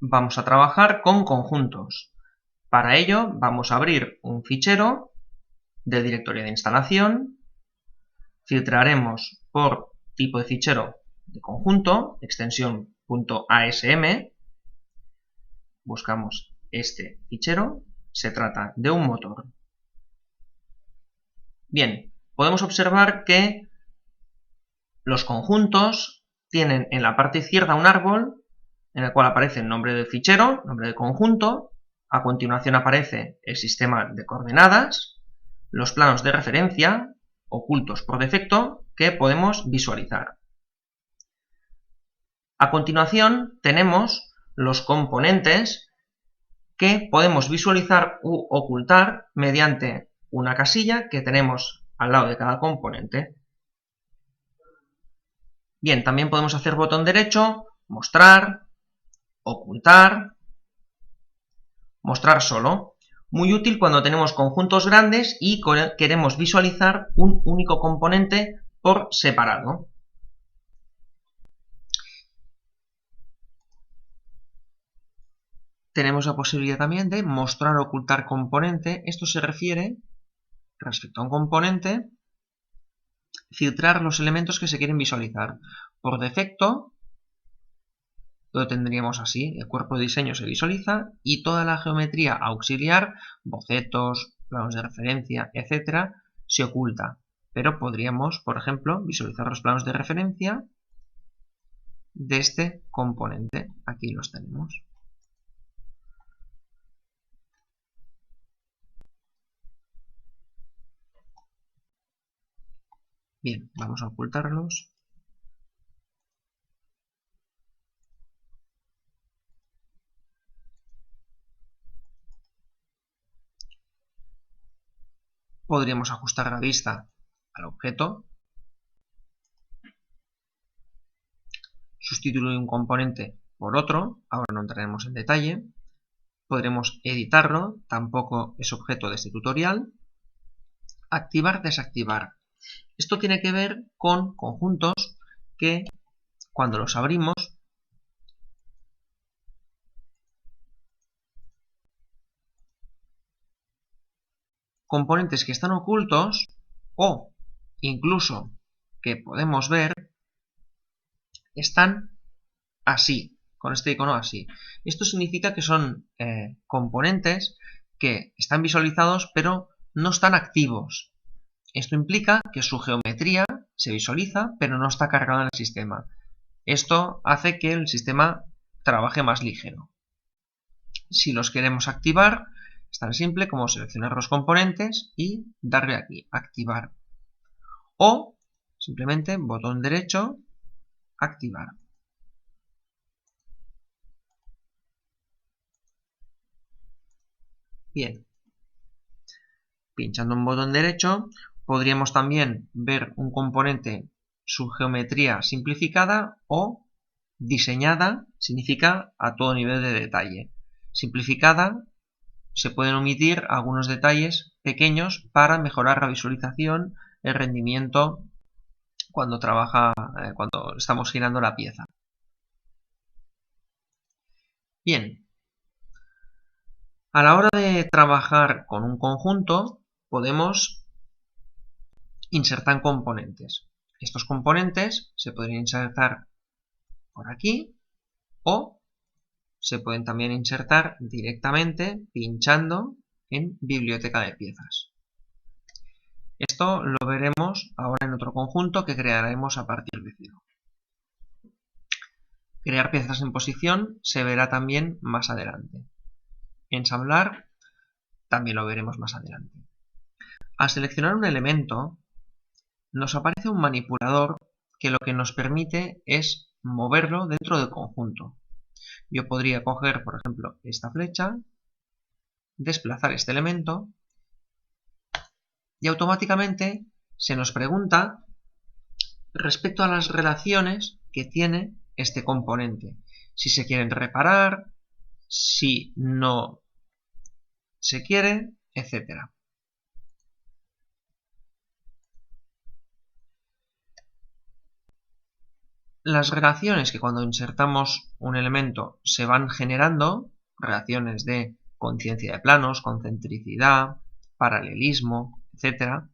vamos a trabajar con conjuntos. Para ello vamos a abrir un fichero del directorio de instalación, filtraremos por tipo de fichero de conjunto, extensión .asm, buscamos este fichero, se trata de un motor. Bien, podemos observar que los conjuntos tienen en la parte izquierda un árbol en el cual aparece el nombre del fichero, nombre del conjunto, a continuación aparece el sistema de coordenadas, los planos de referencia, ocultos por defecto, que podemos visualizar. A continuación tenemos los componentes que podemos visualizar u ocultar mediante una casilla que tenemos al lado de cada componente. Bien, también podemos hacer botón derecho, mostrar, ocultar, mostrar solo. Muy útil cuando tenemos conjuntos grandes y queremos visualizar un único componente por separado. Tenemos la posibilidad también de mostrar o ocultar componente. Esto se refiere, respecto a un componente, filtrar los elementos que se quieren visualizar. Por defecto, lo tendríamos así, el cuerpo de diseño se visualiza y toda la geometría auxiliar, bocetos, planos de referencia, etc., se oculta. Pero podríamos, por ejemplo, visualizar los planos de referencia de este componente. Aquí los tenemos. Bien, vamos a ocultarlos. Podríamos ajustar la vista al objeto, sustituir un componente por otro, ahora no entraremos en detalle. Podremos editarlo, tampoco es objeto de este tutorial. Activar, desactivar. Esto tiene que ver con conjuntos que cuando los abrimos componentes que están ocultos o incluso que podemos ver están así, con este icono así. Esto significa que son componentes que están visualizados pero no están activos. Esto implica que su geometría se visualiza pero no está cargada en el sistema. Esto hace que el sistema trabaje más ligero. Si los queremos activar, es tan simple como seleccionar los componentes y darle aquí, activar. O simplemente botón derecho, activar. Bien. Pinchando un botón derecho, podríamos también ver un componente, su geometría simplificada o diseñada, significa a todo nivel de detalle. Simplificada, se pueden omitir algunos detalles pequeños para mejorar la visualización, el rendimiento cuando cuando estamos girando la pieza. Bien, a la hora de trabajar con un conjunto podemos insertar componentes. Estos componentes se podrían insertar por aquí o se pueden también insertar directamente pinchando en biblioteca de piezas. Esto lo veremos ahora en otro conjunto que crearemos a partir de cero. Crear piezas en posición se verá también más adelante. Ensamblar también lo veremos más adelante. Al seleccionar un elemento, nos aparece un manipulador que lo que nos permite es moverlo dentro del conjunto. Yo podría coger, por ejemplo, esta flecha, desplazar este elemento y automáticamente se nos pregunta respecto a las relaciones que tiene este componente. Si se quieren reparar, si no se quiere, etc. Las relaciones que cuando insertamos un elemento se van generando, relaciones de coincidencia de planos, concentricidad, paralelismo, etc.,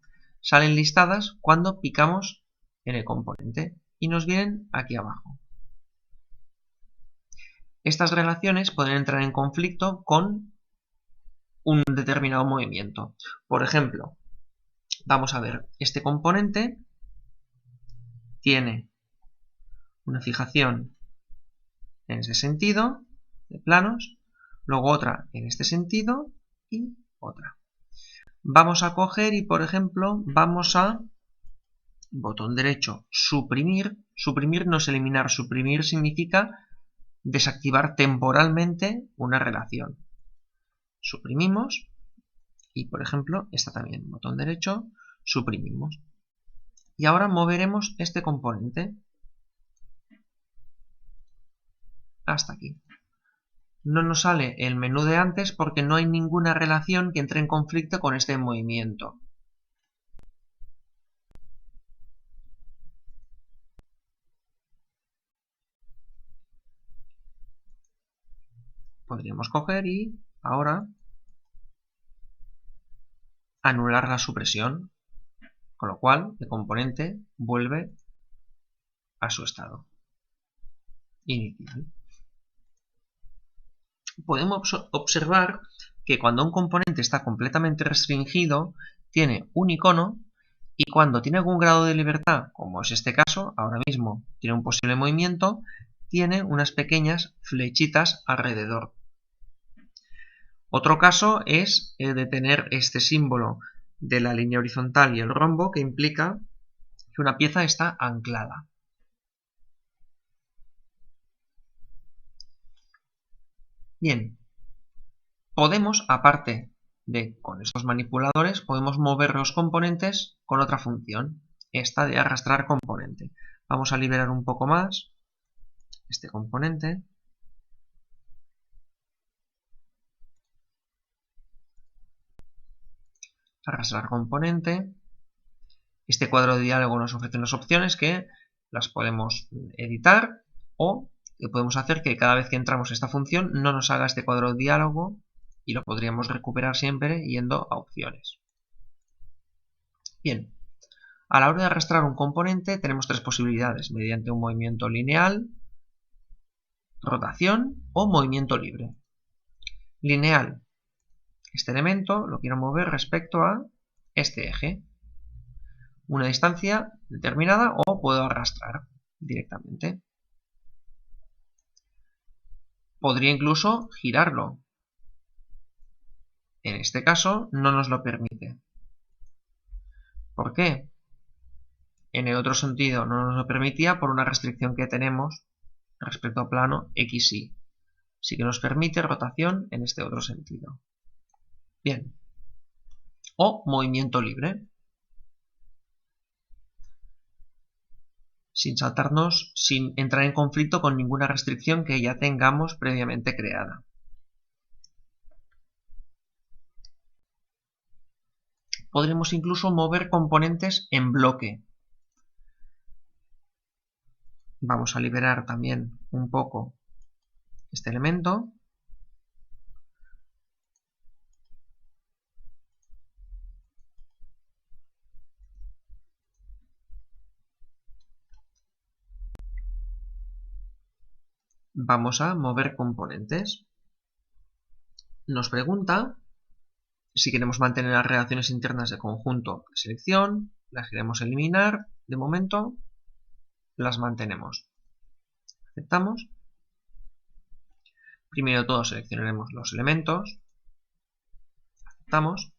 salen listadas cuando picamos en el componente y nos vienen aquí abajo. Estas relaciones pueden entrar en conflicto con un determinado movimiento. Por ejemplo, vamos a ver, este componente tiene una fijación en ese sentido, de planos, luego otra en este sentido y otra. Vamos a coger y, por ejemplo, vamos a, botón derecho, suprimir. Suprimir no es eliminar, suprimir significa desactivar temporalmente una relación. Suprimimos y, por ejemplo, esta también, botón derecho, suprimimos. Y ahora moveremos este componente hasta aquí. No nos sale el menú de antes porque no hay ninguna relación que entre en conflicto con este movimiento. Podríamos coger y ahora anular la supresión, con lo cual el componente vuelve a su estado inicial. Podemos observar que cuando un componente está completamente restringido, tiene un icono y cuando tiene algún grado de libertad, como es este caso, ahora mismo tiene un posible movimiento, tiene unas pequeñas flechitas alrededor. Otro caso es el de tener este símbolo de la línea horizontal y el rombo que implica que una pieza está anclada. Bien, podemos, aparte de con estos manipuladores, podemos mover los componentes con otra función, esta de arrastrar componente. Vamos a liberar un poco más este componente. Arrastrar componente. Este cuadro de diálogo nos ofrece unas opciones que las podemos editar o podemos hacer que cada vez que entramos a esta función no nos haga este cuadro de diálogo y lo podríamos recuperar siempre yendo a opciones. Bien, a la hora de arrastrar un componente tenemos tres posibilidades, mediante un movimiento lineal, rotación o movimiento libre. Lineal, este elemento lo quiero mover respecto a este eje, una distancia determinada, o puedo arrastrar directamente. Podría incluso girarlo. En este caso no nos lo permite. ¿Por qué? En el otro sentido no nos lo permitía por una restricción que tenemos respecto a plano XY. Sí que nos permite rotación en este otro sentido. Bien. O movimiento libre. Sin saltarnos, sin entrar en conflicto con ninguna restricción que ya tengamos previamente creada. Podremos incluso mover componentes en bloque. Vamos a liberar también un poco este elemento. Vamos a mover componentes. Nos pregunta si queremos mantener las relaciones internas de conjunto de selección, las queremos eliminar, de momento las mantenemos. Aceptamos. Primero de todo seleccionaremos los elementos, aceptamos,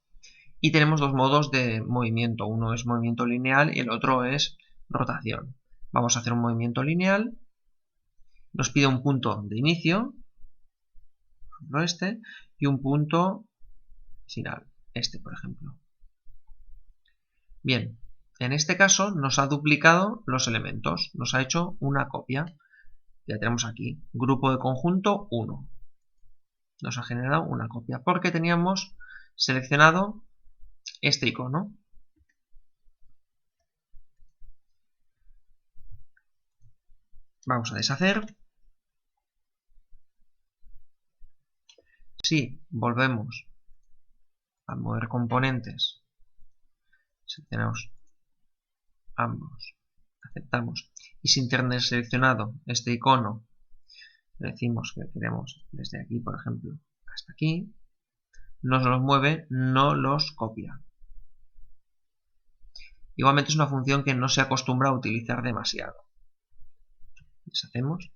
y tenemos dos modos de ejemplo, uno es movimiento lineal y el otro es rotación. Vamos a hacer un movimiento lineal, nos pide un punto de inicio, por ejemplo este, y un punto final, este por ejemplo. Bien, en este caso nos ha duplicado los elementos, nos ha hecho una copia. Ya tenemos aquí, grupo de conjunto 1. Nos ha generado una copia porque teníamos seleccionado este icono. Vamos a deshacer. Si volvemos a mover componentes, seleccionamos ambos, aceptamos, y sin tener seleccionado este icono, le decimos que queremos desde aquí, por ejemplo, hasta aquí, nos los mueve, no los copia. Igualmente es una función que no se acostumbra a utilizar demasiado. Deshacemos.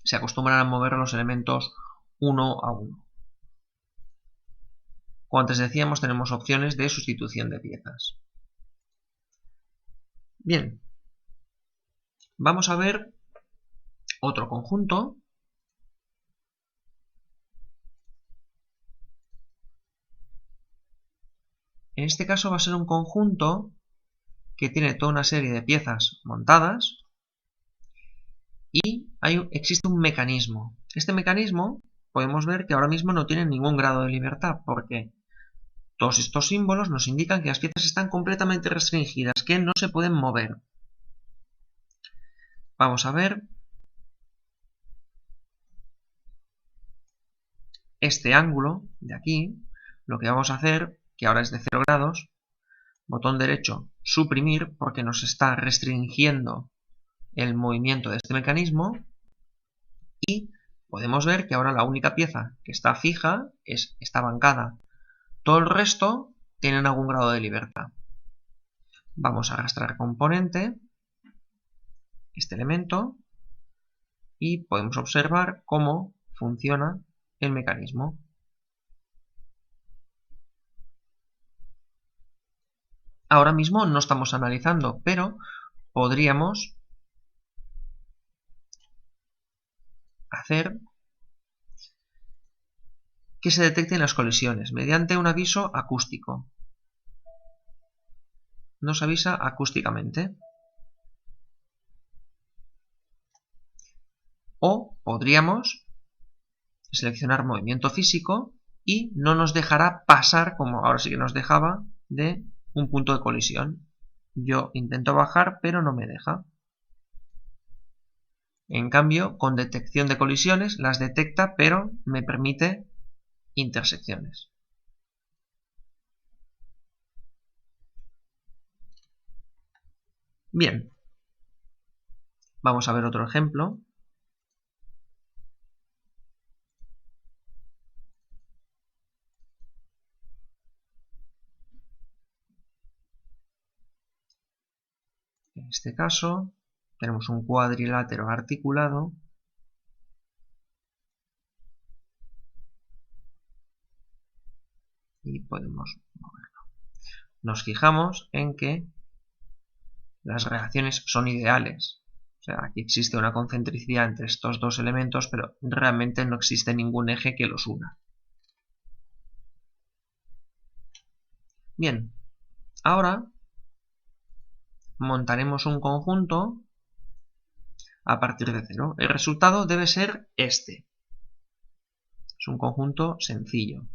Se acostumbran a mover los elementos uno a uno. Como antes decíamos, tenemos opciones de sustitución de piezas. Bien, vamos a ver otro conjunto. En este caso va a ser un conjunto que tiene toda una serie de piezas montadas y existe un mecanismo. Este mecanismo podemos ver que ahora mismo no tiene ningún grado de libertad porque todos estos símbolos nos indican que las piezas están completamente restringidas, que no se pueden mover. Vamos a ver este ángulo de aquí. Lo que vamos a hacer, que ahora es de 0 grados, botón derecho, suprimir, porque nos está restringiendo el movimiento de este mecanismo. Y podemos ver que ahora la única pieza que está fija es esta bancada. Todo el resto tienen algún grado de libertad. Vamos a arrastrar componente, este elemento, y podemos observar cómo funciona el mecanismo. Ahora mismo no estamos analizando, pero podríamos hacer que se detecten las colisiones mediante un aviso acústico. Nos avisa acústicamente. O podríamos seleccionar movimiento físico y no nos dejará pasar, como ahora sí que nos dejaba, de un punto de colisión. Yo intento bajar, pero no me deja. En cambio, con detección de colisiones las detecta, pero me permite intersecciones. Bien, vamos a ver otro ejemplo. En este caso tenemos un cuadrilátero articulado y podemos moverlo. Nos fijamos en que las relaciones son ideales. O sea, aquí existe una concentricidad entre estos dos elementos, pero realmente no existe ningún eje que los una. Bien, ahora montaremos un conjunto a partir de 0. El resultado debe ser este. Es un conjunto sencillo.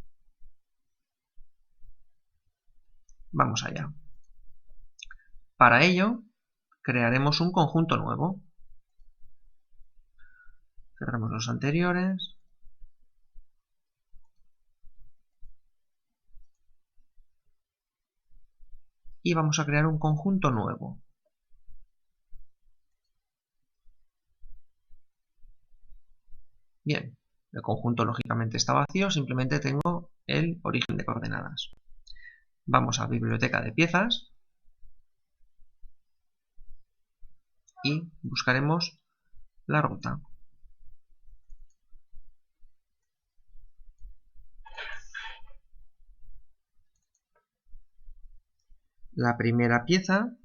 Vamos allá. Para ello, crearemos un conjunto nuevo. Cerramos los anteriores. Y vamos a crear un conjunto nuevo. Bien, el conjunto lógicamente está vacío, simplemente tengo el origen de coordenadas. Vamos a biblioteca de piezas y buscaremos la ruta. La primera pieza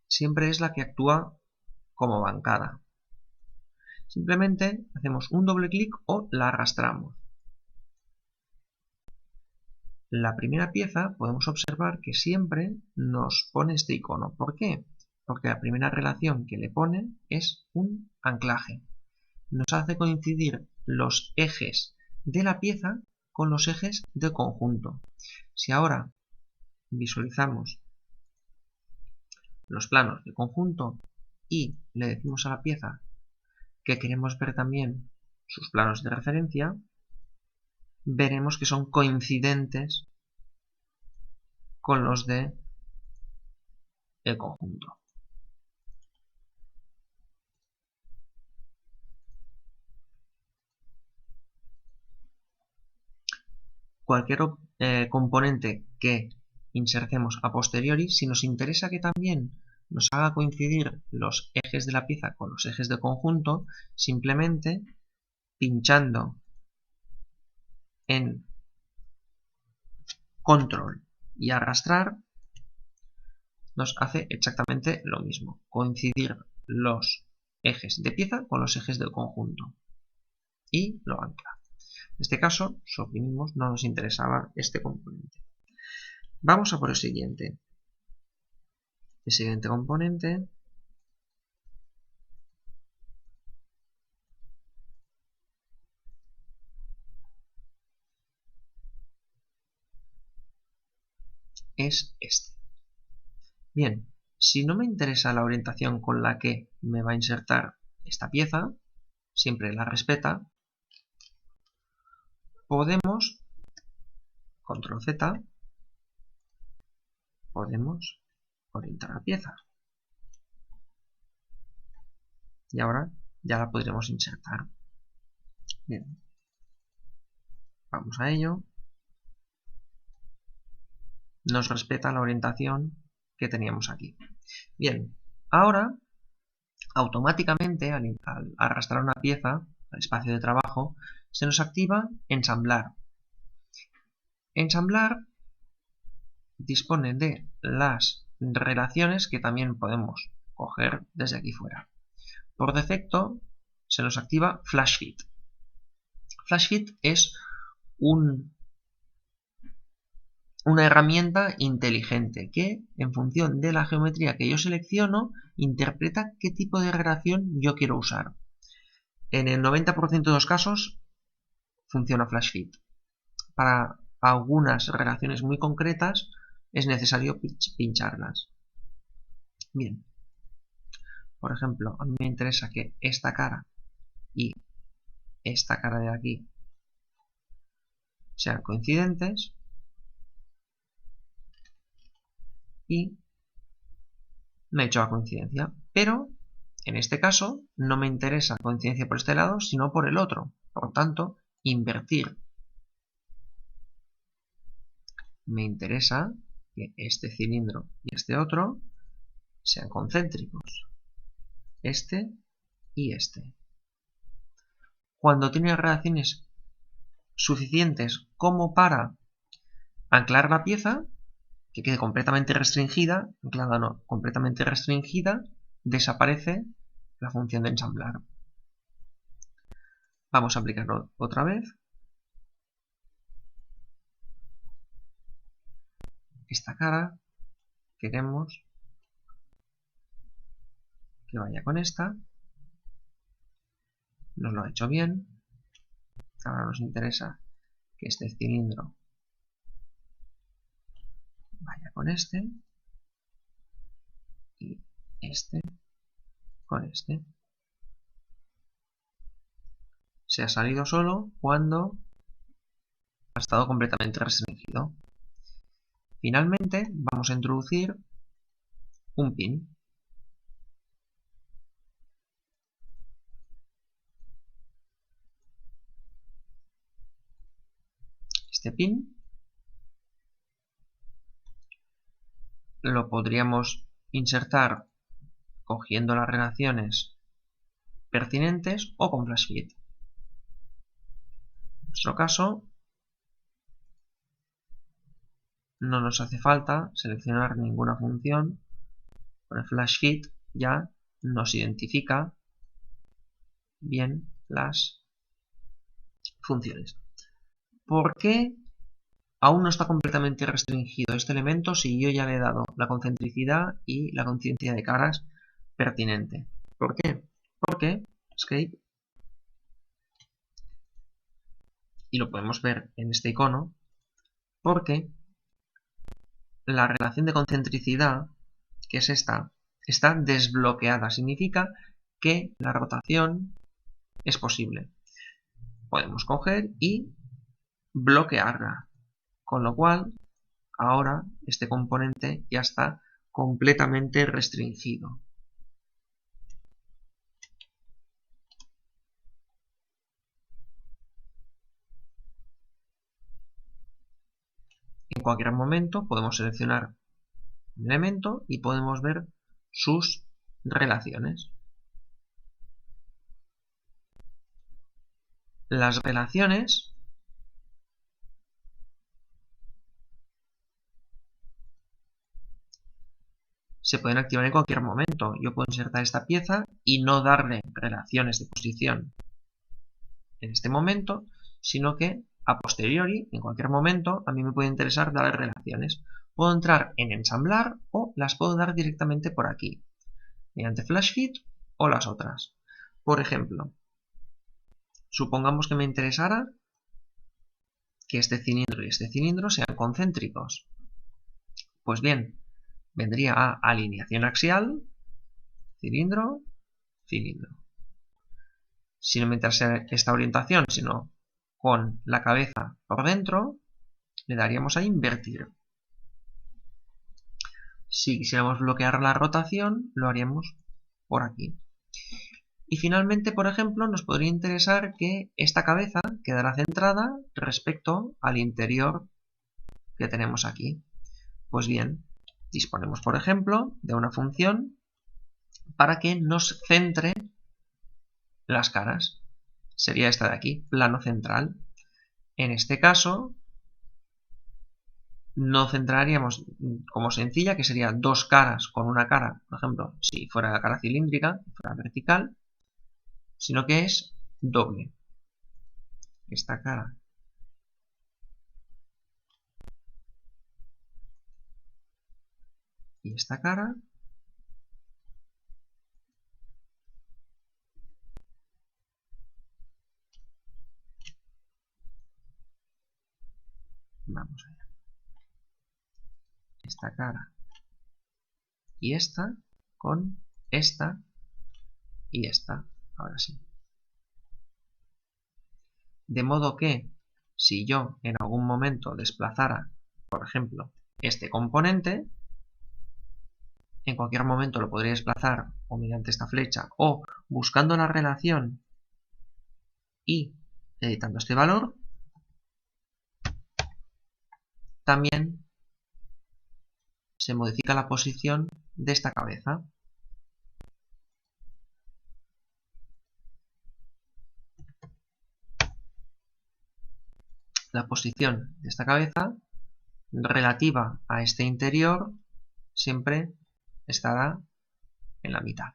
siempre es la que actúa como bancada. Simplemente hacemos un doble clic o la arrastramos. La primera pieza podemos observar que siempre nos pone este icono. ¿Por qué? Porque la primera relación que le pone es un anclaje. Nos hace coincidir los ejes de la pieza con los ejes del conjunto. Si ahora visualizamos los planos del conjunto y le decimos a la pieza que queremos ver también sus planos de referencia, veremos que son coincidentes con los de el conjunto. Cualquier componente que insertemos a posteriori, si nos interesa que también nos haga coincidir los ejes de la pieza con los ejes del conjunto, simplemente pinchando en control y arrastrar nos hace exactamente lo mismo, coincidir los ejes de pieza con los ejes del conjunto y lo ancla. En este caso suprimimos, no nos interesaba este componente. Vamos a por el siguiente. El siguiente componente es este. Bien, si no me interesa la orientación con la que me va a insertar esta pieza, siempre la respeta, podemos, control Z, podemos orientar la pieza. Y ahora ya la podremos insertar. Bien, vamos a ello. Nos respeta la orientación que teníamos aquí. Bien, ahora automáticamente al arrastrar una pieza al espacio de trabajo se nos activa ensamblar. Ensamblar dispone de las relaciones que también podemos coger desde aquí fuera. Por defecto se nos activa FlashFit. FlashFit es una herramienta inteligente que, en función de la geometría que yo selecciono, interpreta qué tipo de relación yo quiero usar. En el 90% de los casos funciona FlashFit. Para algunas relaciones muy concretas es necesario pincharlas. Bien, por ejemplo, a mí me interesa que esta cara y esta cara de aquí sean coincidentes y me he hecho la coincidencia, pero en este caso no me interesa coincidencia por este lado, sino por el otro. Por tanto, invertir. Me interesa que este cilindro y este otro sean concéntricos. Este y este. Cuando tiene relaciones suficientes como para anclar la pieza, que quede completamente restringida, anclada no, completamente restringida, desaparece la función de ensamblar. Vamos a aplicarlo otra vez. Esta cara queremos que vaya con esta. Nos lo ha hecho bien. Ahora nos interesa que este cilindro vaya con este y este con este. Se ha salido solo cuando ha estado completamente restringido. Finalmente vamos a introducir un pin. Este pin lo podríamos insertar cogiendo las relaciones pertinentes o con FlashFit. En nuestro caso no nos hace falta seleccionar ninguna función. Con el FlashFit ya nos identifica bien las funciones. ¿Por qué aún no está completamente restringido este elemento si yo ya le he dado la concentricidad y la coincidencia de caras pertinente? ¿Por qué? Porque Escape, y lo podemos ver en este icono, porque la relación de concentricidad, que es esta, está desbloqueada. Significa que la rotación es posible. Podemos coger y bloquearla. Con lo cual, ahora este componente ya está completamente restringido. En cualquier momento podemos seleccionar un elemento y podemos ver sus relaciones. Las relaciones se pueden activar en cualquier momento. Yo puedo insertar esta pieza y no darle relaciones de posición en este momento, sino que a posteriori, en cualquier momento, a mí me puede interesar darle relaciones. Puedo entrar en ensamblar o las puedo dar directamente por aquí, mediante Flash Fit o las otras. Por ejemplo, supongamos que me interesara que este cilindro y este cilindro sean concéntricos. Pues bien, vendría a alineación axial, cilindro, cilindro. Si no me interesa esta orientación, sino con la cabeza por dentro, le daríamos a invertir. Si quisiéramos bloquear la rotación, lo haríamos por aquí. Y finalmente, por ejemplo, nos podría interesar que esta cabeza quedara centrada respecto al interior que tenemos aquí. Pues bien, disponemos, por ejemplo, de una función para que nos centre las caras. Sería esta de aquí, plano central. En este caso, no centraríamos como sencilla, que sería dos caras con una cara, por ejemplo, si fuera la cara cilíndrica, fuera vertical, sino que es doble. Esta cara y esta cara. Vamos allá. Esta cara y esta con esta y esta. Ahora sí. De modo que si yo en algún momento desplazara, por ejemplo, este componente, en cualquier momento lo podría desplazar o mediante esta flecha o buscando la relación y editando este valor, también se modifica la posición de esta cabeza. La posición de esta cabeza relativa a este interior siempre estará en la mitad.